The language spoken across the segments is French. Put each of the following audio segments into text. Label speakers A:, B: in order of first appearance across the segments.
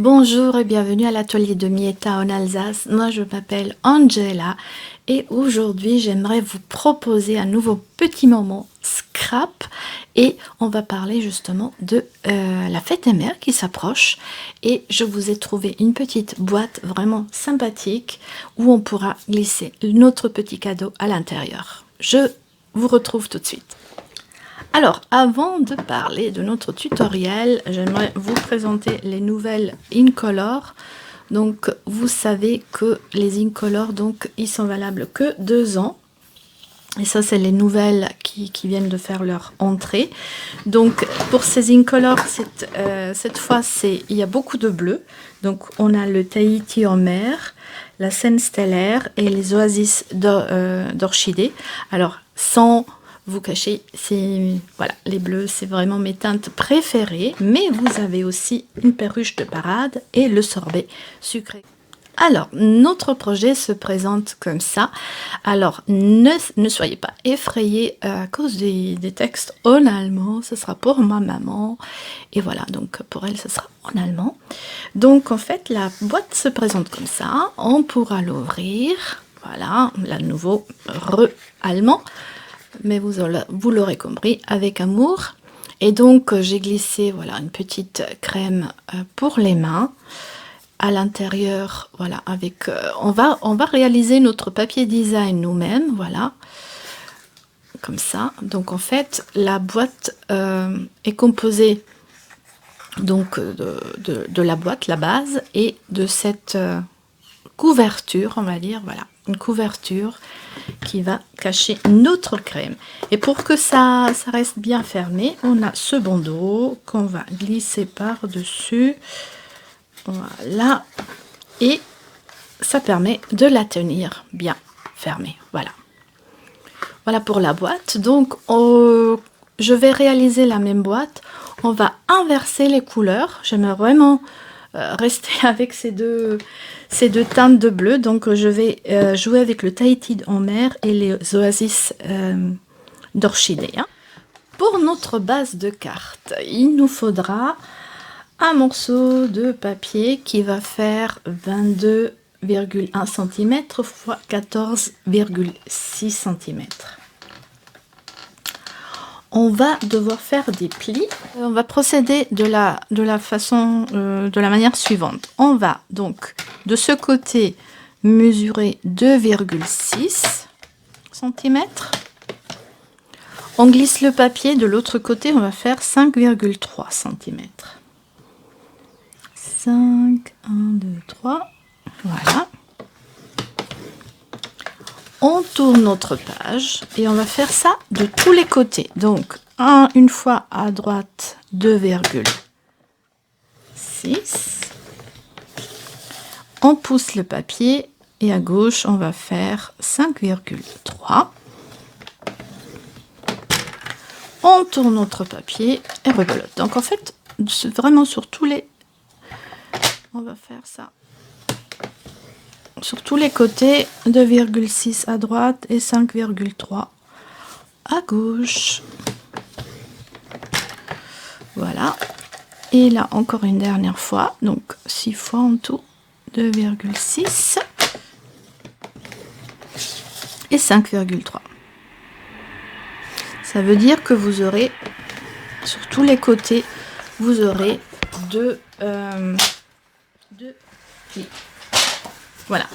A: Bonjour et bienvenue à l'atelier de Mieta en Alsace. Moi je m'appelle Angela et aujourd'hui j'aimerais vous proposer un nouveau petit moment scrap et on va parler justement de la fête des mères qui s'approche et je vous ai trouvé une petite boîte vraiment sympathique où on pourra glisser notre petit cadeau à l'intérieur. Je vous retrouve tout de suite. Alors, avant de parler de notre tutoriel, j'aimerais vous présenter les nouvelles Incolor. Donc, vous savez que les Incolor, donc, ils sont valables que 2 ans. Et ça, c'est les nouvelles qui viennent de faire leur entrée. Donc, pour ces Incolor, cette fois, il y a beaucoup de bleu. Donc, on a le Tahiti en mer, la Seine stellaire et les oasis d'orchidées. Alors, sans vous cacher, voilà, les bleus, c'est vraiment mes teintes préférées. Mais vous avez aussi une perruche de parade et le sorbet sucré. Alors, notre projet se présente comme ça. Alors, ne soyez pas effrayés à cause des textes en allemand. Ce sera pour ma maman. Et voilà, donc pour elle, ce sera en allemand. Donc, en fait, la boîte se présente comme ça. On pourra l'ouvrir. Voilà, là, nouveau allemand. Mais vous l'aurez compris, avec amour. Et donc, j'ai glissé voilà, une petite crème pour les mains. À l'intérieur, voilà, avec on va réaliser notre papier design nous-mêmes, voilà, comme ça. Donc en fait, la boîte est composée donc de la boîte, la base, et de cette couverture, on va dire, voilà, une couverture qui va cacher notre crème. Et pour que ça reste bien fermé, on a ce bandeau qu'on va glisser par-dessus. Voilà, et ça permet de la tenir bien fermée. Voilà, voilà pour la boîte. Donc, je vais réaliser la même boîte. On va inverser les couleurs. J'aimerais vraiment rester avec ces deux teintes de bleu. Donc, je vais jouer avec le Tahiti en mer et les oasis d'orchidées. Pour notre base de cartes, il nous faudra un morceau de papier qui va faire 22,1 cm x 14,6 cm. On va devoir faire des plis. On va procéder de la manière suivante. On va donc de ce côté mesurer 2,6 cm. On glisse le papier, de l'autre côté on va faire 5,3 cm. 5, 1, 2, 3, voilà. On tourne notre page et on va faire ça de tous les côtés. Donc, une fois à droite, 2,6. On pousse le papier et à gauche, on va faire 5,3. On tourne notre papier et rebelote. Donc, en fait, vraiment sur tous les... On va faire ça sur tous les côtés, 2,6 à droite et 5,3 à gauche. Voilà. Et là, encore une dernière fois. Donc, 6 fois en tout. 2,6 et 5,3. Ça veut dire que vous aurez, sur tous les côtés, vous aurez deux plis. Voilà.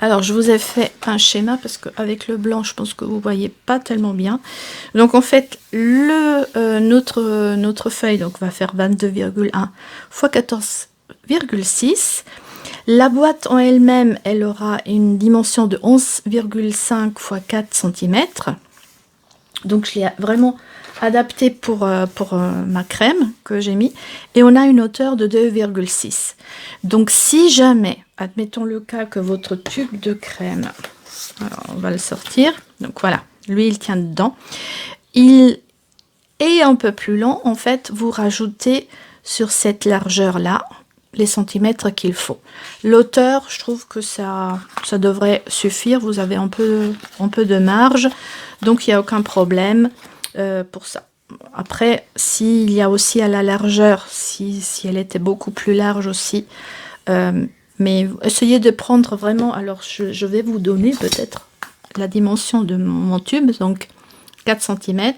A: Alors, je vous ai fait un schéma parce qu'avec le blanc, je pense que vous voyez pas tellement bien. Donc, en fait, notre feuille donc, va faire 22,1 x 14,6. La boîte en elle-même, elle aura une dimension de 11,5 x 4 cm. Donc, je l'ai vraiment adapté pour ma crème que j'ai mis. Et on a une hauteur de 2,6. Donc, si jamais, admettons le cas que votre tube de crème, alors on va le sortir. Donc, voilà, lui, il tient dedans. Il est un peu plus long. En fait, vous rajoutez sur cette largeur-là les centimètres qu'il faut. L'hauteur, je trouve que ça devrait suffire. Vous avez un peu de marge. Donc, il n'y a aucun problème pour ça. après, s'il y a aussi à la largeur, si elle était beaucoup plus large aussi, mais essayez de prendre vraiment, alors je vais vous donner peut-être la dimension de mon tube, donc 4 cm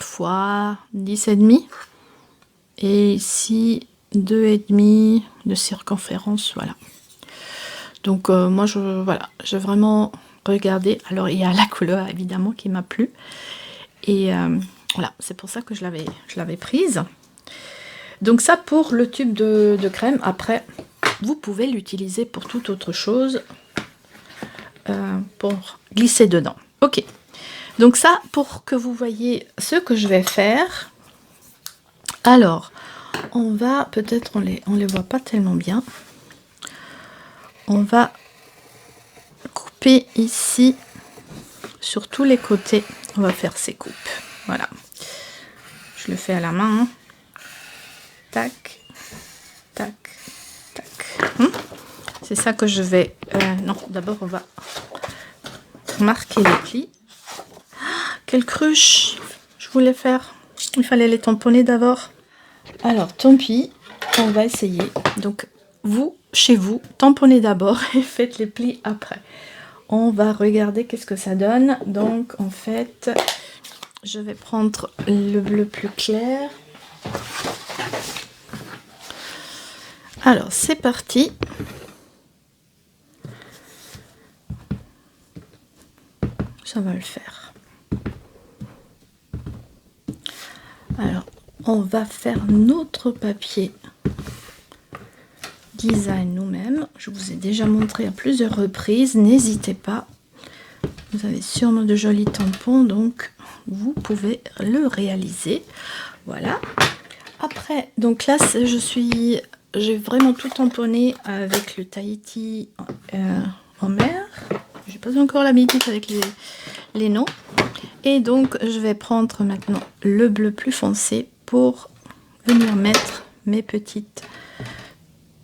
A: fois 10,5 et ici 2,5 de circonférence, voilà. Donc moi voilà, j'ai vraiment regardé, alors il y a la couleur évidemment qui m'a plu, et voilà, c'est pour ça que je l'avais prise. Donc ça pour le tube de crème. Après, vous pouvez l'utiliser pour toute autre chose, pour glisser dedans. Ok, donc ça pour que vous voyez ce que je vais faire. Alors, on va, peut-être on les voit pas tellement bien. On va couper ici sur tous les côtés. On va faire ces coupes. Voilà. Je le fais à la main. Hein. Tac, tac, tac. C'est ça que je vais... non, d'abord on va marquer les plis. Ah, quelle cruche je voulais faire. Il fallait les tamponner d'abord. Alors, tant pis. On va essayer. Donc, vous, chez vous, tamponnez d'abord et faites les plis après. On va regarder qu'est-ce que ça donne. Donc, en fait, je vais prendre le bleu plus clair. Alors, c'est parti. Ça va le faire. Alors, on va faire notre papier design nous-mêmes. Je vous ai déjà montré à plusieurs reprises. N'hésitez pas. Vous avez sûrement de jolis tampons, donc vous pouvez le réaliser. Voilà. Après, donc là, j'ai vraiment tout tamponné avec le Tahiti en mer. J'ai pas encore l'habitude avec les noms. Et donc, je vais prendre maintenant le bleu plus foncé pour venir mettre mes petites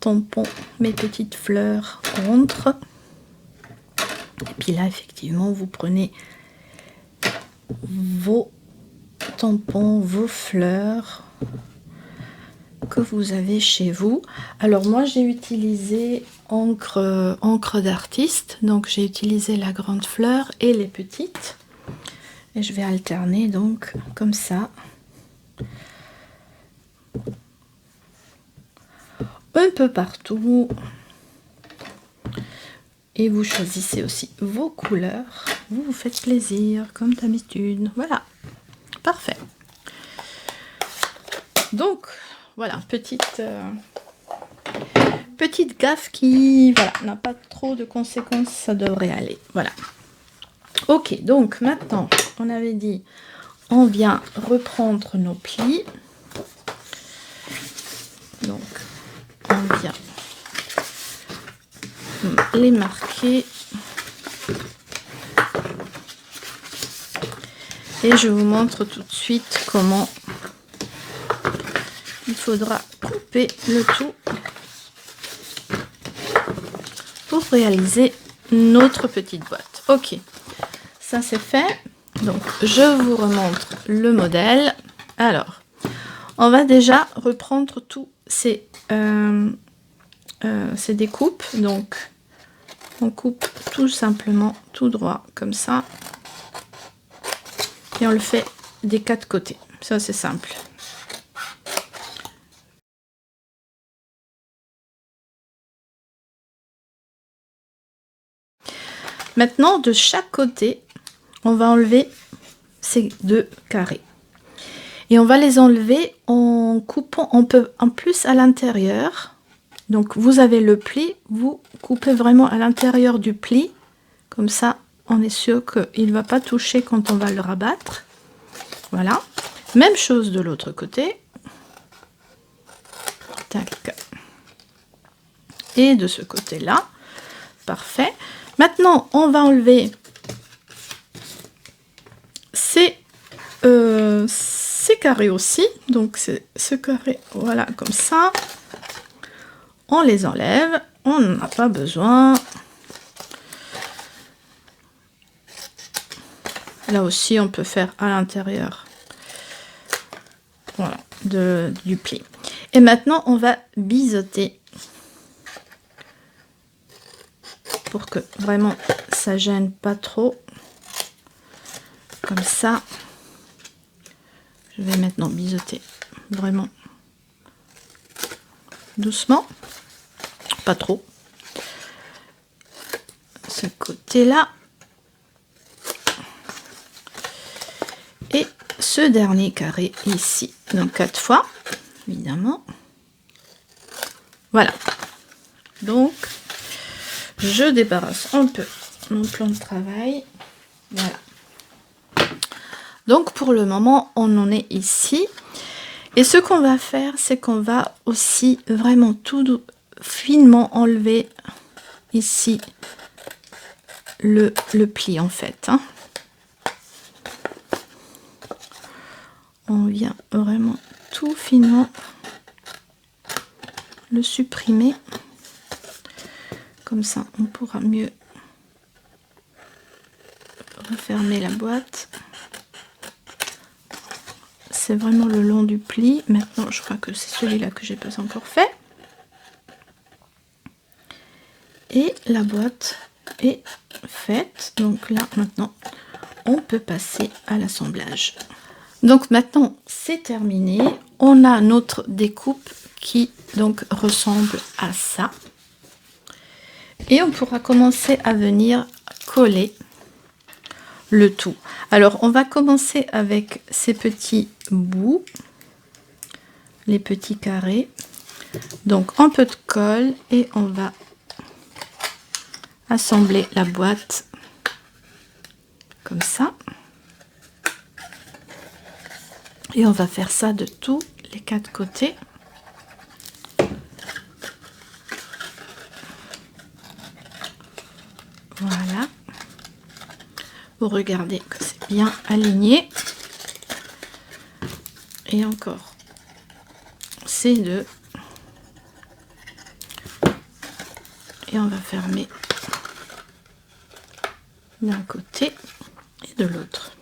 A: tampons, mes petites fleurs contre. Et puis là, effectivement, vous prenez vos tampons, vos fleurs que vous avez chez vous. Alors moi, j'ai utilisé encre d'artiste. Donc, j'ai utilisé la grande fleur et les petites. Et je vais alterner donc comme ça. Un peu partout. Et vous choisissez aussi vos couleurs. Vous vous faites plaisir comme d'habitude. Voilà. Parfait. Donc, voilà, petite gaffe qui, voilà, n'a pas trop de conséquences. Ça devrait aller. Voilà. Ok, donc maintenant, on avait dit, on vient reprendre nos plis. Donc, on vient les marquer. Et je vous montre tout de suite comment il faudra couper le tout pour réaliser notre petite boîte. Ok, ça c'est fait. Donc, je vous remontre le modèle. Alors, on va déjà reprendre tous ces découpes. Donc, on coupe tout simplement tout droit comme ça. Et on le fait des 4 côtés. Ça, c'est simple. Maintenant, de chaque côté, on va enlever ces 2 carrés. Et on va les enlever en coupant un peu en plus à l'intérieur. Donc, vous avez le pli, vous coupez vraiment à l'intérieur du pli. Comme ça, on est sûr qu'il ne va pas toucher quand on va le rabattre. Voilà. Même chose de l'autre côté. Tac. Et de ce côté-là. Parfait. Maintenant, on va enlever ces carrés aussi. Donc, c'est ce carré, voilà, comme ça. On les enlève. On n'en a pas besoin. Là aussi, on peut faire à l'intérieur voilà, du pli. Et maintenant, on va biseauter pour que vraiment ça gêne pas trop. Comme ça. Je vais maintenant biseauter vraiment doucement, pas trop. Ce côté-là. Et ce dernier carré ici. Donc 4 fois, évidemment. Voilà. Donc, je débarrasse un peu mon plan de travail. Voilà. Donc, pour le moment, on en est ici. Et ce qu'on va faire, c'est qu'on va aussi vraiment tout finement enlever ici le pli, en fait. Hein. On vient vraiment tout finement le supprimer. Comme ça, on pourra mieux refermer la boîte. C'est vraiment le long du pli. Maintenant, je crois que c'est celui-là que j'ai pas encore fait. Et la boîte est faite. Donc là, maintenant, on peut passer à l'assemblage. Donc maintenant, c'est terminé. On a notre découpe qui donc ressemble à ça. Et on pourra commencer à venir coller le tout. Alors, on va commencer avec ces petits bouts, les petits carrés. Donc, un peu de colle et on va assembler la boîte comme ça. Et on va faire ça de tous les 4 côtés. Voilà. Vous regardez que c'est bien aligné. Et encore ces deux. Et on va fermer d'un côté et de l'autre.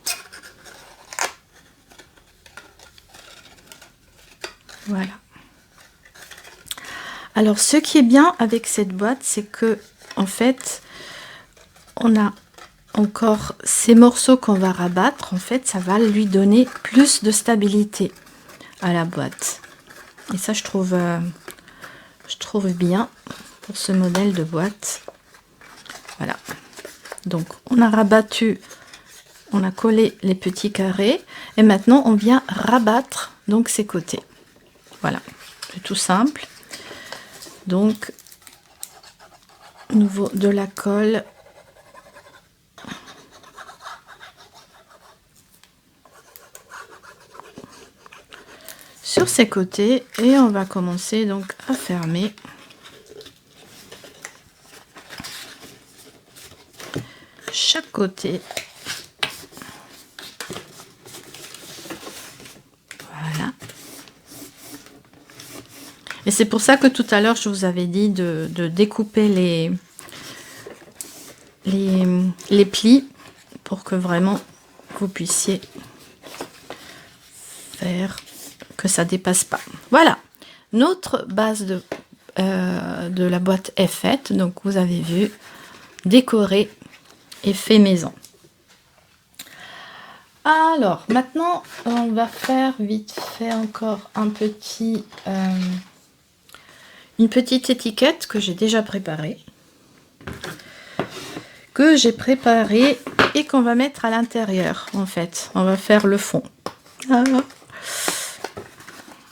A: Voilà. Alors, ce qui est bien avec cette boîte, c'est que, en fait, on a encore ces morceaux qu'on va rabattre. En fait, ça va lui donner plus de stabilité à la boîte. Et ça, je trouve bien pour ce modèle de boîte. Voilà. Donc, on a rabattu, on a collé les petits carrés. Et maintenant, on vient rabattre donc ces côtés. Voilà, c'est tout simple. Donc, nouveau de la colle. Sur ces côtés et on va commencer donc à fermer chaque côté. Voilà. Et c'est pour ça que tout à l'heure je vous avais dit de découper les plis pour que vraiment vous puissiez faire que ça dépasse pas. Voilà, notre base de la boîte est faite. Donc vous avez vu, décoré et fait maison. Alors maintenant on va faire vite fait encore un petit une petite étiquette que j'ai déjà préparée, et qu'on va mettre à l'intérieur. En fait, on va faire le fond. Ah.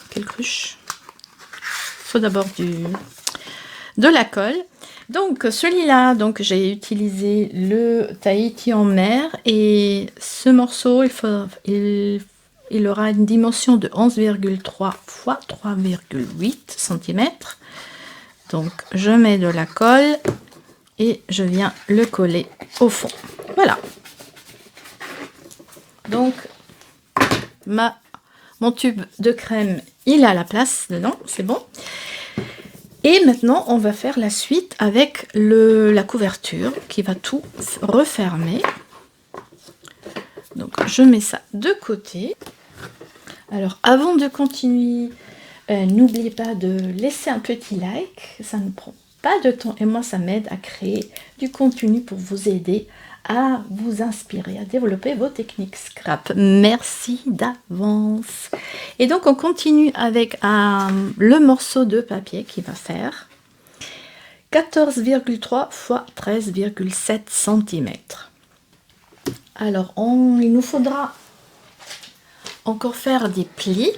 A: Quelle cruche. Il faut d'abord de la colle. Donc celui-là, donc j'ai utilisé le Tahiti en mer et ce morceau, il aura une dimension de 11,3 x 3,8 cm. Donc je mets de la colle et je viens le coller au fond. Voilà. Donc mon tube de crème, il a la place dedans, c'est bon. Et maintenant, on va faire la suite avec la couverture qui va tout refermer. Donc, je mets ça de côté. Alors, avant de continuer, n'oubliez pas de laisser un petit like, ça ne prend pas de temps et moi ça m'aide à créer du contenu pour vous aider à vous inspirer, à développer vos techniques scrap. Merci d'avance. Et donc on continue avec le morceau de papier qui va faire 14,3 x 13,7 cm. Alors il nous faudra encore faire des plis.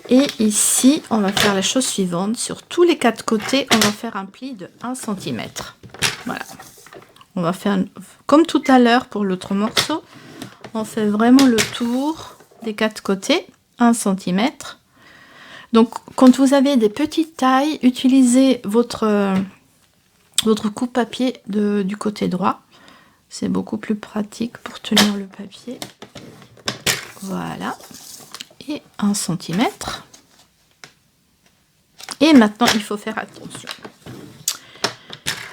A: Et ici, on va faire la chose suivante. Sur tous les 4 côtés, on va faire un pli de 1 cm. Voilà. On va faire, comme tout à l'heure pour l'autre morceau, on fait vraiment le tour des 4 côtés, 1 cm. Donc, quand vous avez des petites tailles, utilisez votre coupe-papier du côté droit. C'est beaucoup plus pratique pour tenir le papier. Voilà. Et 1 cm. Et maintenant, il faut faire attention.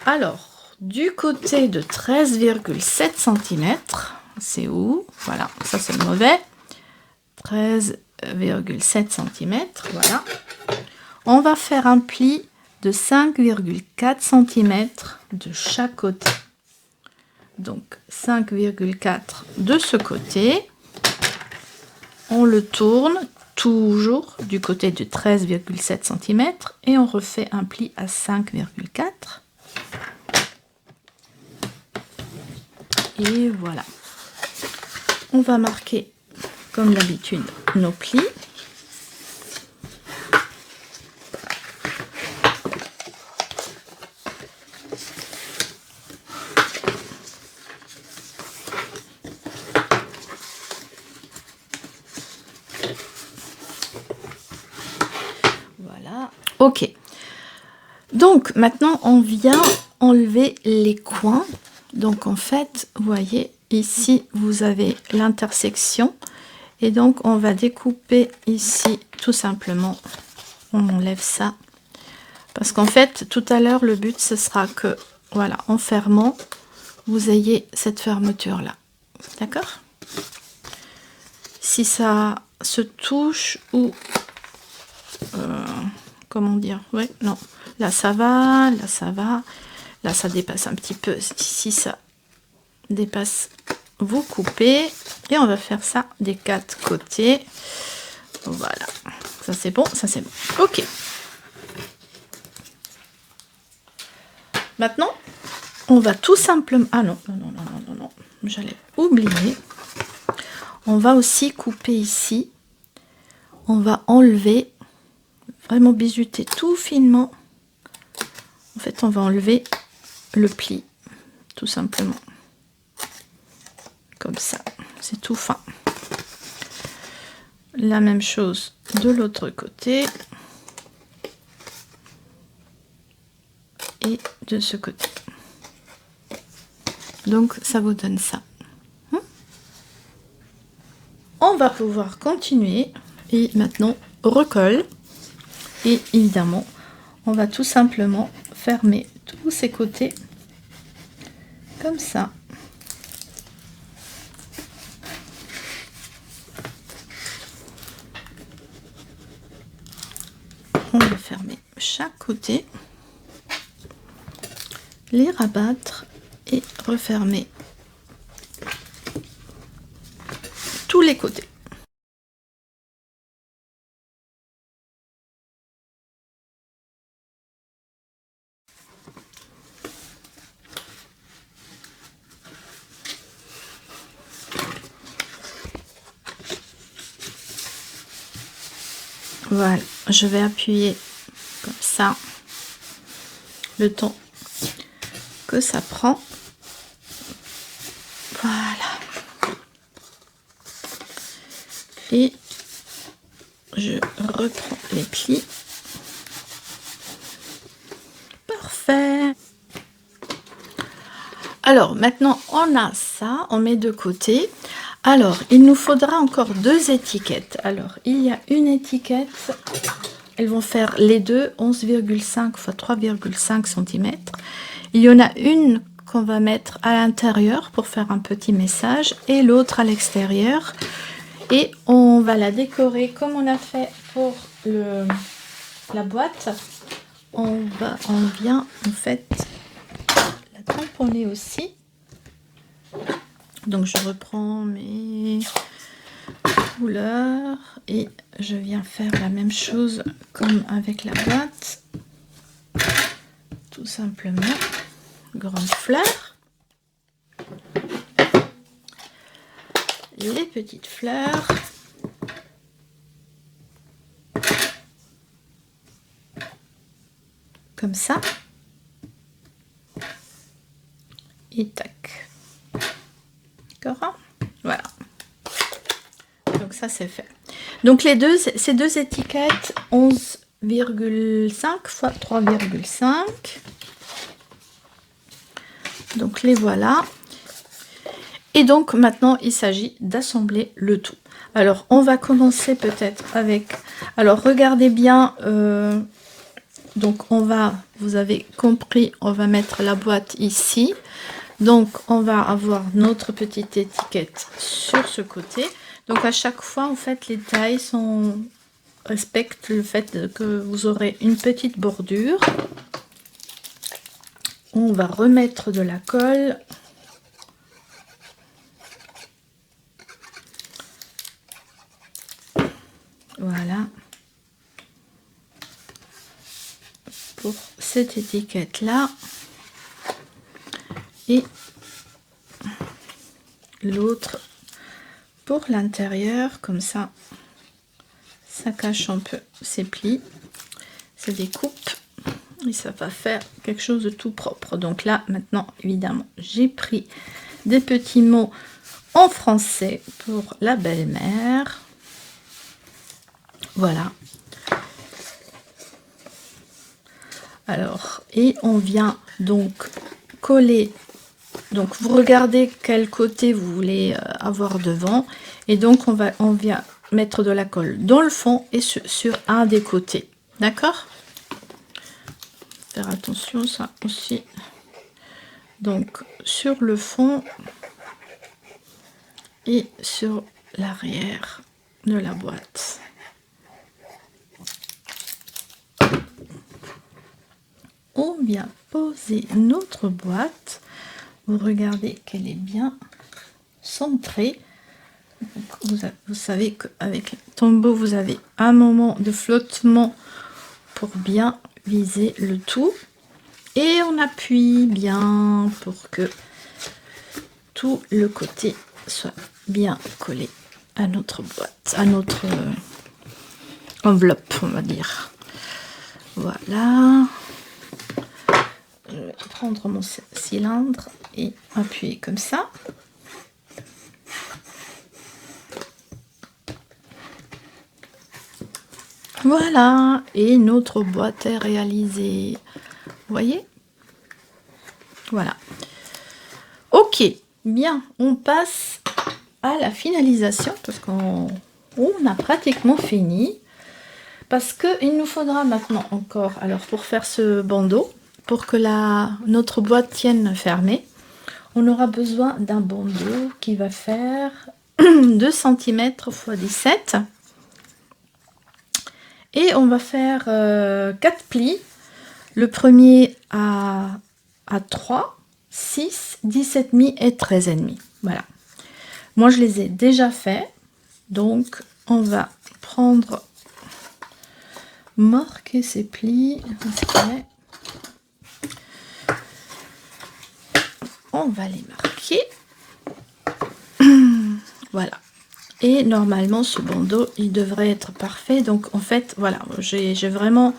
A: Alors, du côté de 13,7 cm, c'est où? Voilà, ça c'est le mauvais. 13,7 cm, voilà. On va faire un pli de 5,4 cm de chaque côté. Donc, 5,4 de ce côté. On le tourne toujours du côté de 13,7 cm et on refait un pli à 5,4. Et voilà. On va marquer comme d'habitude nos plis. Ok, donc maintenant on vient enlever les coins. Donc en fait, vous voyez, ici vous avez l'intersection. Et donc on va découper ici tout simplement. On enlève ça. Parce qu'en fait, tout à l'heure, le but ce sera que, voilà, en fermant, vous ayez cette fermeture là. D'accord? Si ça se touche ou... comment dire, ouais, non, là ça va, là ça va, là ça dépasse un petit peu, si ça dépasse, vous coupez, et on va faire ça des 4 côtés, voilà, ça c'est bon, ça c'est bon, ok. Maintenant, on va tout simplement, ah non, non, j'allais oublier, on va aussi couper ici, on va enlever, vraiment bisuter tout finement. En fait, on va enlever le pli, tout simplement. Comme ça, c'est tout fin. La même chose de l'autre côté. Et de ce côté. Donc, ça vous donne ça. On va pouvoir continuer. Et maintenant, recolle. Et évidemment, on va tout simplement fermer tous ces côtés comme ça. On va fermer chaque côté, les rabattre et refermer tous les côtés. Voilà, je vais appuyer comme ça le temps que ça prend. Voilà. Et je reprends les plis. Parfait. Alors maintenant on a ça, on met de côté. Alors il nous faudra encore 2 étiquettes. Alors il y a une étiquette, elles vont faire les deux 11,5 x 3,5 cm. Il y en a une qu'on va mettre à l'intérieur pour faire un petit message et l'autre à l'extérieur. Et on va la décorer comme on a fait pour la boîte. On vient en fait la tamponner aussi. Donc je reprends mes couleurs et je viens faire la même chose comme avec la boîte. Tout simplement, grande fleur, les petites fleurs, comme ça, et tac. D'accord, voilà. Donc ça c'est fait. Donc ces deux étiquettes 11,5 x 3,5. Donc les voilà. Et donc maintenant il s'agit d'assembler le tout. Alors on va commencer peut-être avec. Alors regardez bien. Donc vous avez compris, on va mettre la boîte ici. Donc on va avoir notre petite étiquette sur ce côté. Donc à chaque fois en fait les tailles respectent le fait que vous aurez une petite bordure. On va remettre de la colle. Voilà. Pour cette étiquette là. Et l'autre pour l'intérieur, comme ça cache un peu ces plis, ces découpes, et ça va faire quelque chose de tout propre. Donc là maintenant évidemment j'ai pris des petits mots en français pour la belle-mère. Voilà. Alors, et on vient donc coller. Donc vous regardez quel côté vous voulez avoir devant, et donc on vient mettre de la colle dans le fond et sur un des côtés. D'accord? Faire attention ça aussi. Donc sur le fond et sur l'arrière de la boîte. On vient poser notre boîte. Vous regardez qu'elle est bien centrée. Vous savez qu'avec le tombeau, vous avez un moment de flottement pour bien viser le tout. Et on appuie bien pour que tout le côté soit bien collé à notre boîte, à notre enveloppe, on va dire. Voilà. Je vais prendre mon cylindre et appuyer comme ça. Voilà, et notre boîte est réalisée. Vous voyez? Voilà. Ok, bien, on passe à la finalisation parce qu'on a pratiquement fini. Parce qu'il nous faudra maintenant encore, alors pour faire ce bandeau, pour que notre boîte tienne fermée, on aura besoin d'un bandeau qui va faire 2 cm x 17. Et on va faire 4 plis. Le premier à 3, 6, 17,5 et 13,5. Voilà. Moi, je les ai déjà faits. Donc, on va marquer ces plis. On va les marquer. Voilà. Et normalement, ce bandeau, il devrait être parfait. Donc, en fait, voilà, j'ai vraiment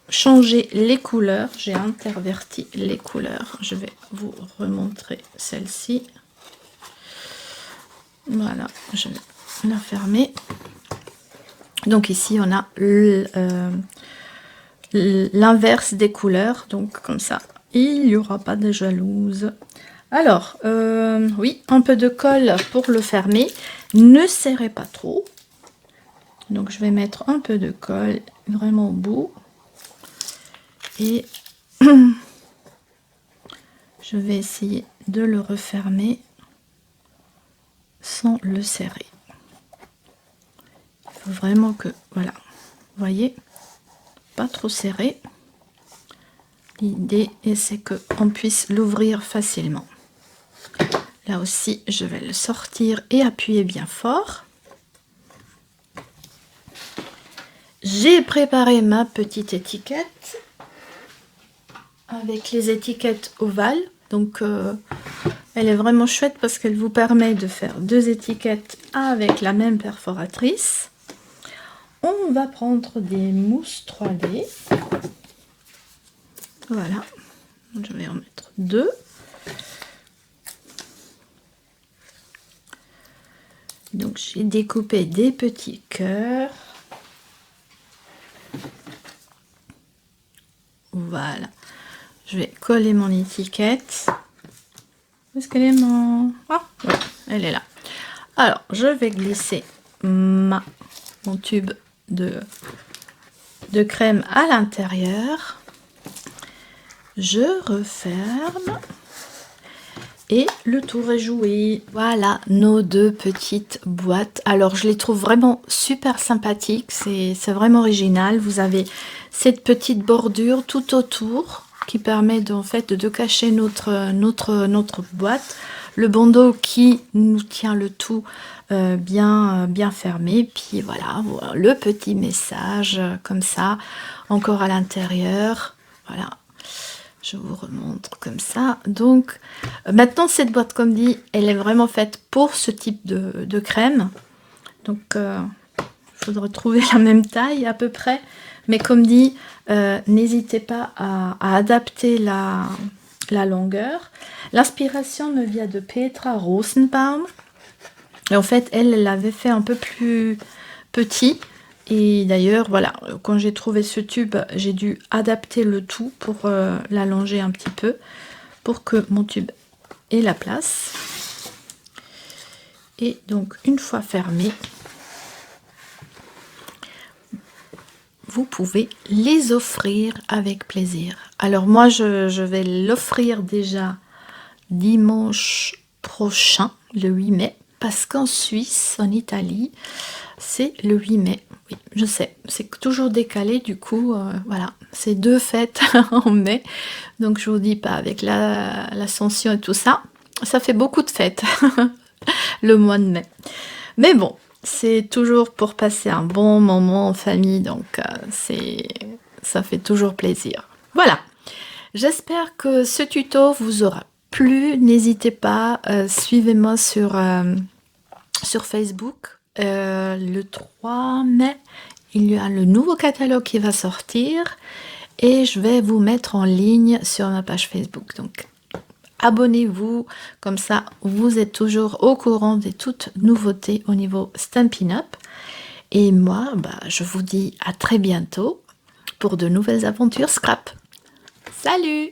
A: changé les couleurs. J'ai interverti les couleurs. Je vais vous remontrer celle-ci. Voilà, je vais la fermer. Donc ici, on a l'inverse des couleurs. Donc, comme ça, il n'y aura pas de jalouse. Alors, oui, un peu de colle pour le fermer. Ne serrez pas trop. Donc, je vais mettre un peu de colle vraiment au bout. Et je vais essayer de le refermer sans le serrer. Il faut vraiment que, voilà, vous voyez, pas trop serré. L'idée, c'est qu'on puisse l'ouvrir facilement. Là aussi, je vais le sortir et appuyer bien fort. J'ai préparé ma petite étiquette avec les étiquettes ovales. Donc, elle est vraiment chouette parce qu'elle vous permet de faire 2 étiquettes avec la même perforatrice. On va prendre des mousses 3D. Voilà, je vais en mettre 2. Donc j'ai découpé des petits cœurs. Voilà, je vais coller mon étiquette. Où est-ce qu'elle est mon... Ah, oui, elle est là. Alors, je vais glisser mon tube de crème à l'intérieur. Je referme. Et le tour est joué. Voilà nos 2 petites boîtes. Alors je les trouve vraiment super sympathiques. C'est vraiment original. Vous avez cette petite bordure tout autour qui permet en fait de cacher notre boîte. Le bandeau qui nous tient le tout bien fermé. Puis voilà, le petit message comme ça, encore à l'intérieur. Voilà. Je vous remontre comme ça. Donc, maintenant, cette boîte, comme dit, elle est vraiment faite pour ce type de crème. Donc, il faudra trouver la même taille à peu près. Mais comme dit, n'hésitez pas à adapter la longueur. L'inspiration me vient de Petra Rosenbaum. Et en fait, elle l'avait fait un peu plus petit. Et d'ailleurs, voilà, quand j'ai trouvé ce tube, j'ai dû adapter le tout pour l'allonger un petit peu, pour que mon tube ait la place. Et donc, une fois fermé, vous pouvez les offrir avec plaisir. Alors moi, je vais l'offrir déjà dimanche prochain, le 8 mai, parce qu'en Suisse, en Italie, c'est le 8 mai. Oui, je sais, c'est toujours décalé, du coup, voilà, c'est 2 fêtes en mai, donc je vous dis pas, avec l'ascension et tout ça, ça fait beaucoup de fêtes, le mois de mai. Mais bon, c'est toujours pour passer un bon moment en famille, donc ça fait toujours plaisir. Voilà, j'espère que ce tuto vous aura plu, n'hésitez pas, suivez-moi sur Facebook. Le 3 mai, il y a le nouveau catalogue qui va sortir et je vais vous mettre en ligne sur ma page Facebook. Donc, abonnez-vous, comme ça, vous êtes toujours au courant des toutes nouveautés au niveau Stampin' Up. Et moi, je vous dis à très bientôt pour de nouvelles aventures scrap. Salut!